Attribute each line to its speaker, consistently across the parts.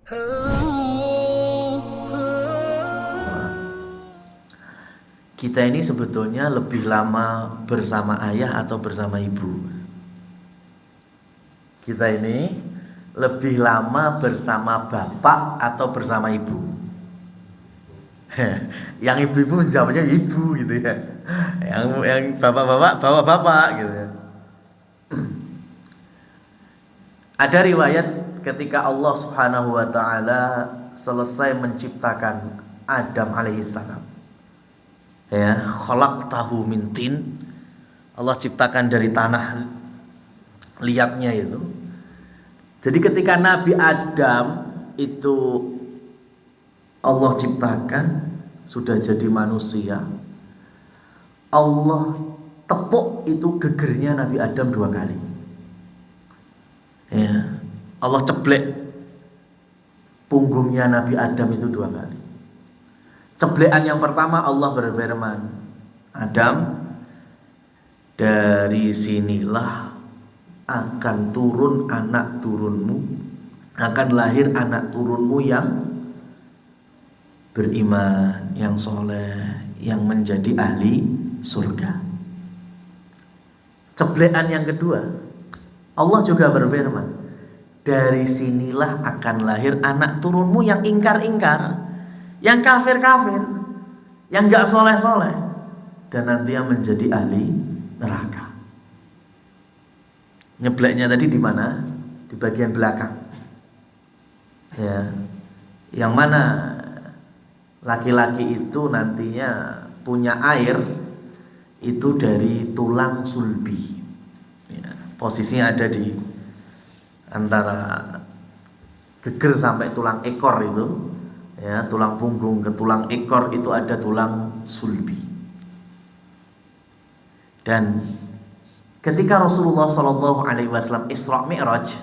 Speaker 1: Kita ini sebetulnya lebih lama bersama ayah atau bersama ibu? Kita ini lebih lama bersama bapak atau bersama ibu? Yang ibu-ibu jawabnya ibu gitu ya. Yang bapak-bapak bapak-bapak gitu ya. Ada riwayat ketika Allah Subhanahu wa taala selesai menciptakan Adam alaihissalam. Ya, khalaqtahu min tin. Allah ciptakan dari tanah liatnya itu. Jadi ketika Nabi Adam itu Allah ciptakan sudah jadi manusia, Allah tepuk itu gegernya Nabi Adam 2 kali. Ya, Allah ceblek punggungnya Nabi Adam itu 2 kali. Ceblekan yang pertama Allah berfirman, Adam, dari sinilah akan turun anak turunmu, akan lahir anak turunmu yang beriman, yang soleh, yang menjadi ahli surga. Ceblekan yang kedua Allah juga berfirman, dari sinilah akan lahir anak turunmu yang ingkar-ingkar, yang kafir-kafir, yang gak soleh-soleh, dan nanti yang menjadi ahli neraka. Nyebleknya tadi di mana? Di bagian belakang. Ya, yang mana laki-laki itu nantinya punya air itu dari tulang sulbi. Ya, posisinya ada di antara geger sampai tulang ekor itu. Ya, tulang punggung ke tulang ekor itu ada tulang sulbi. Dan ketika Rasulullah SAW Isra Mi'raj,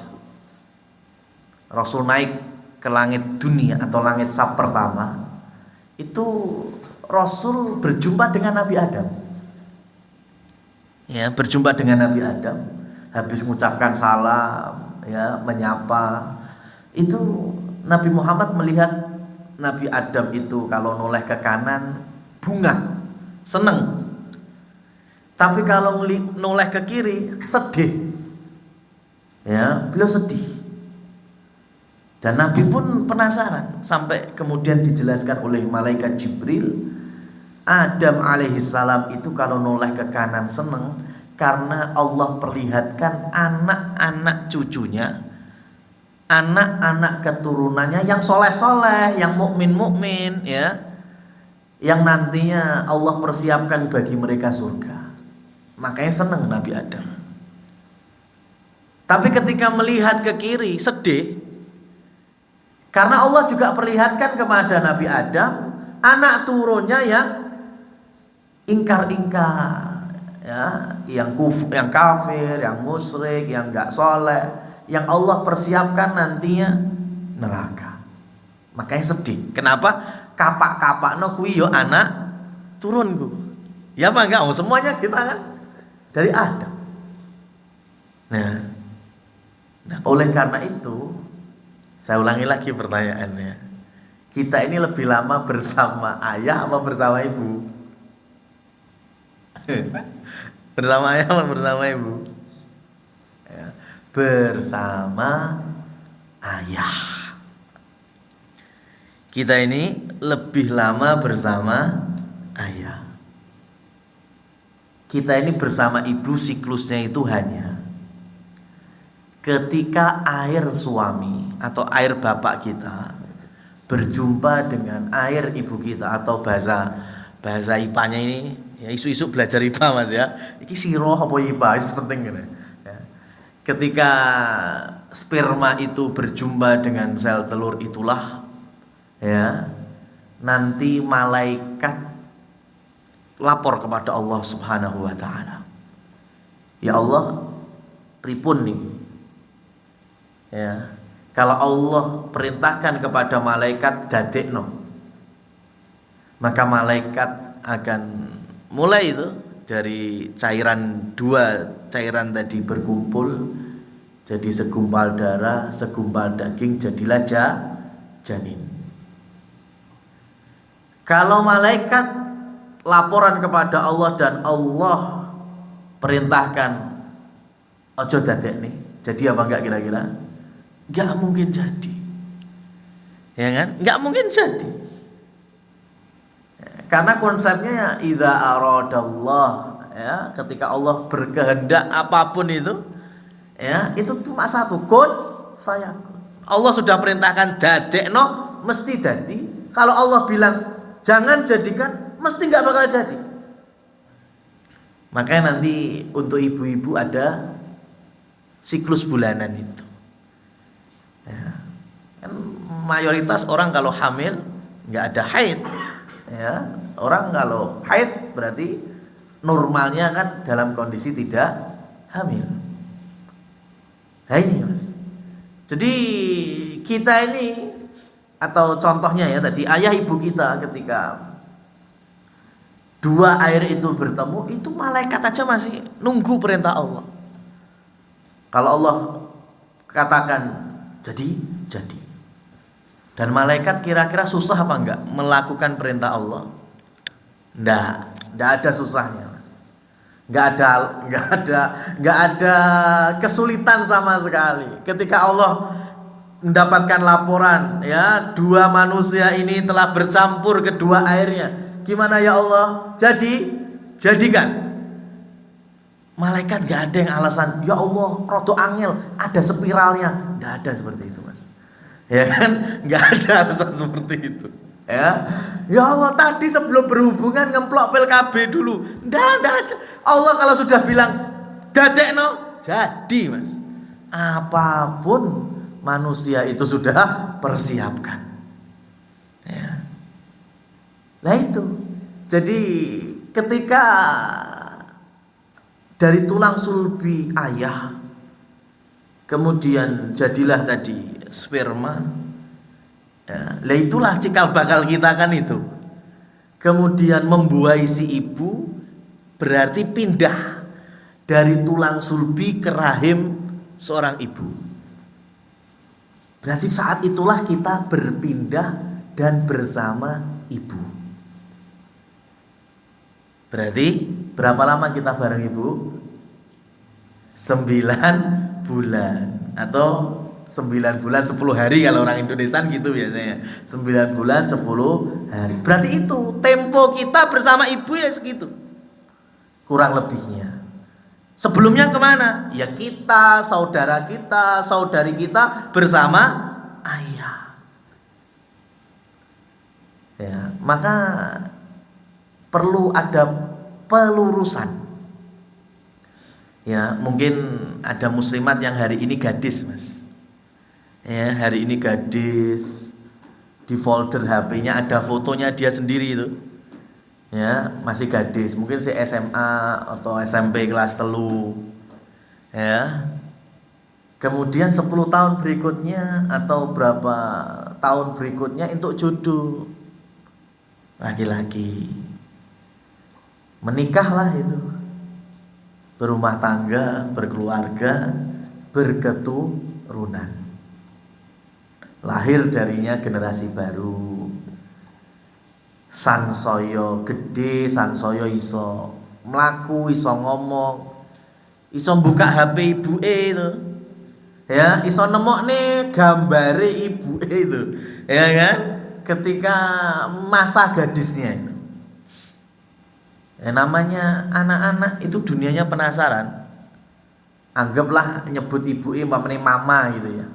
Speaker 1: Rasul naik ke langit dunia atau langit sab pertama, itu Rasul berjumpa dengan Nabi Adam. Ya, berjumpa dengan Nabi Adam, habis mengucapkan salam, ya, menyapa, itu Nabi Muhammad melihat Nabi Adam itu kalau noleh ke kanan bunga, seneng. Tapi kalau noleh ke kiri sedih. Ya, beliau sedih. Dan Nabi pun penasaran, sampai kemudian dijelaskan oleh malaikat Jibril, Adam alaihissalam itu kalau noleh ke kanan seneng karena Allah perlihatkan anak-anak cucunya, anak-anak keturunannya yang soleh-soleh, yang mukmin-mukmin, ya, yang nantinya Allah persiapkan bagi mereka surga. Makanya senang Nabi Adam. Tapi ketika melihat ke kiri sedih, karena Allah juga perlihatkan kepada Nabi Adam anak turunnya yang ingkar-ingkar, ya, yang kafir, yang musyrik, yang gak soleh, yang Allah persiapkan nantinya neraka. Makanya sedih. Kenapa? Kapak-kapak no kuwi yo anak turunku. Ya apa enggak? Semuanya kita kan dari Adam. Nah, oleh karena itu saya ulangi lagi pertanyaannya. Kita ini lebih lama bersama ayah apa bersama ibu? Bersama ayah apa bersama ibu? Ya, bersama ayah. Kita ini lebih lama bersama ayah. Kita ini bersama ibu siklusnya itu hanya ketika air suami atau air bapak kita berjumpa dengan air ibu kita, atau bahasa IPA-nya ini, ya, isu-isu belajar IPA Mas ya. Iki siroh apa IPA, itu penting ya. Ketika sperma itu berjumpa dengan sel telur itulah, ya, nanti malaikat lapor kepada Allah Subhanahu wa taala. Ya Allah, pripun nih? Ya, kalau Allah perintahkan kepada malaikat dadekno, maka malaikat akan mulai itu dari cairan, 2 cairan tadi berkumpul jadi segumpal darah, segumpal daging, jadilah janin. Kalau malaikat laporan kepada Allah dan Allah perintahkan ojo dadek nih, jadi apa enggak kira-kira? Enggak mungkin jadi, ya kan? Enggak mungkin jadi, karena konsepnya idza aradallah, ya, ketika Allah berkehendak apapun itu, ya, itu cuma satu, kun fayakun. Allah sudah perintahkan dadekno, mesti jadi. Kalau Allah bilang jangan jadikan, mesti nggak bakal jadi. Makanya nanti untuk ibu-ibu ada siklus bulanan itu, ya. Kan mayoritas orang kalau hamil nggak ada haid, ya. Orang kalau haid berarti normalnya kan dalam kondisi tidak hamil. Nah ini mas, jadi kita ini, atau contohnya ya tadi ayah ibu kita ketika dua air itu bertemu, itu malaikat aja masih nunggu perintah Allah. Kalau Allah katakan jadi, jadi. Dan malaikat kira-kira susah apa enggak melakukan perintah Allah? Enggak ada susahnya, mas. Enggak ada kesulitan sama sekali. Ketika Allah mendapatkan laporan, ya, dua manusia ini telah bercampur kedua airnya. Gimana ya Allah? Jadikan. Malaikat gak ada yang alasan, ya Allah, rodo angel, ada spiralnya. Gak ada seperti itu, mas. Ya kan? Gak ada alasan seperti itu. Ya Allah, tadi sebelum berhubungan ngemplok pil KB dulu. Nggak ada. Allah kalau sudah bilang dadekno, jadi, mas. Apapun manusia itu sudah persiapkan, ya. Nah itu, jadi ketika dari tulang sulbi ayah kemudian jadilah tadi sperma, ya, lah itulah cikal bakal kita kan itu. Kemudian membuahi si ibu, berarti pindah dari tulang sulbi ke rahim seorang ibu. Berarti saat itulah kita berpindah dan bersama ibu. Berarti berapa lama kita bareng ibu? 9 bulan atau 9 bulan 10 hari kalau orang Indonesia gitu biasanya. 9 bulan 10 hari. Berarti itu tempo kita bersama ibu ya segitu, kurang lebihnya. Sebelumnya kemana? Ya kita, saudara kita, saudari kita bersama ayah. Ya, maka perlu ada pelurusan. Ya, mungkin ada muslimat yang hari ini gadis, mas. Ya, hari ini gadis, di folder HP-nya ada fotonya dia sendiri itu. Ya, masih gadis, mungkin si SMA atau SMP kelas 3. Ya. Kemudian 10 tahun berikutnya atau berapa tahun berikutnya untuk jodoh laki-laki. Menikahlah itu. Berumah tangga, berkeluarga, berketurunan. Lahir darinya generasi baru. Sansaya gede, sansaya iso mlaku, iso ngomong, iso buka HP ibuke itu. Ya, iso nemokne gambare ibuke itu. Ya kan? Ketika masa gadisnya itu. Ya, namanya anak-anak itu dunianya penasaran. Anggaplah nyebut ibuke umpamane mama gitu ya.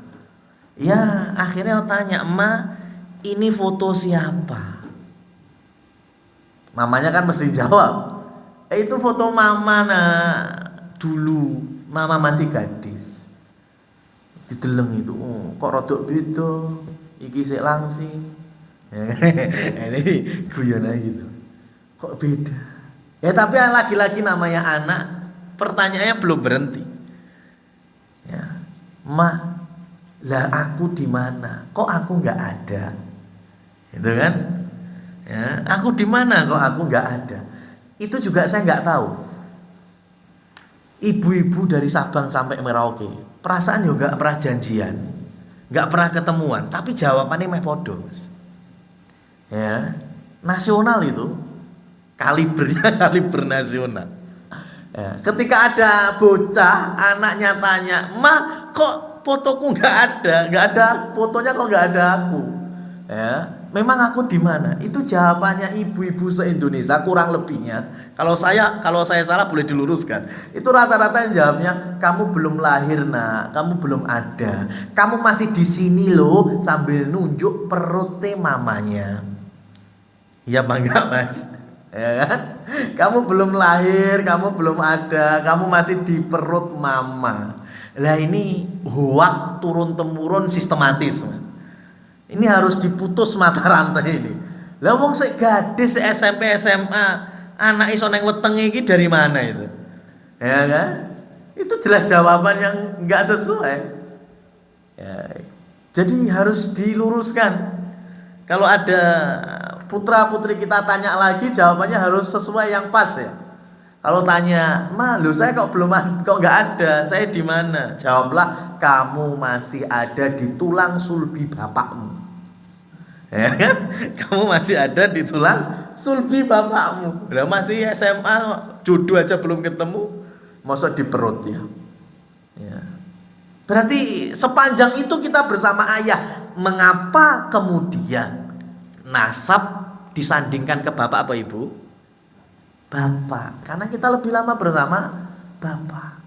Speaker 1: Ya, akhirnya tanya, "Ma, ini foto siapa?" Mamanya kan mesti jawab, itu foto mama dulu, mama masih gadis. Dideleng itu, kok rodok beda, iki sik langsing. Ini guyonane gitu. Kok beda? Ya tapi lagi-lagi namanya anak, pertanyaannya belum berhenti. Ya, Ma, lah aku di mana? Kok aku nggak ada? Itu kan? Ya, aku di mana kok aku nggak ada? Itu juga saya nggak tahu. Ibu-ibu dari Sabang sampai Merauke, perasaan juga pernah janjian. nggak pernah ketemuan, tapi jawabannya meh podo, Mas. Ya, nasional itu kalibernya kaliber nasional. Ya, ketika ada bocah anaknya tanya, "Ma, kok fotoku nggak ada fotonya kok nggak ada aku?" Ya, memang aku di mana? Itu jawabannya ibu-ibu se-Indonesia kurang lebihnya. Kalau saya salah boleh diluruskan. Itu rata-rata yang jawabnya, "Kamu belum lahir, Nak. Kamu belum ada. Kamu masih di sini loh," sambil nunjuk perutnya mamanya. Iya apa enggak, Mas? Ya kan? Kamu belum lahir, kamu belum ada, kamu masih di perut mama. Lah ini hoak turun temurun sistematis, Mas. Ini harus diputus mata rantai ini. Lah wong sik gadis sik SMP SMA, anak iso neng wetenge iki dari mana itu? Ya kan? Itu jelas jawaban yang enggak sesuai. Ya. Jadi harus diluruskan. Kalau ada putra putri kita tanya lagi, jawabannya harus sesuai yang pas ya. Kalau tanya, "Ma, lu saya kok kok nggak ada? Saya di mana?" Jawablah, "Kamu masih ada di tulang sulbi bapakmu." Ya kan? Kamu masih ada di tulang sulbi bapakmu. Udah masih SMA, jodoh aja belum ketemu, masa di perut ya. Ya. Berarti sepanjang itu kita bersama ayah. Mengapa kemudian nasab disandingkan ke bapak apa ibu? Bapak. Karena kita lebih lama bersama bapak.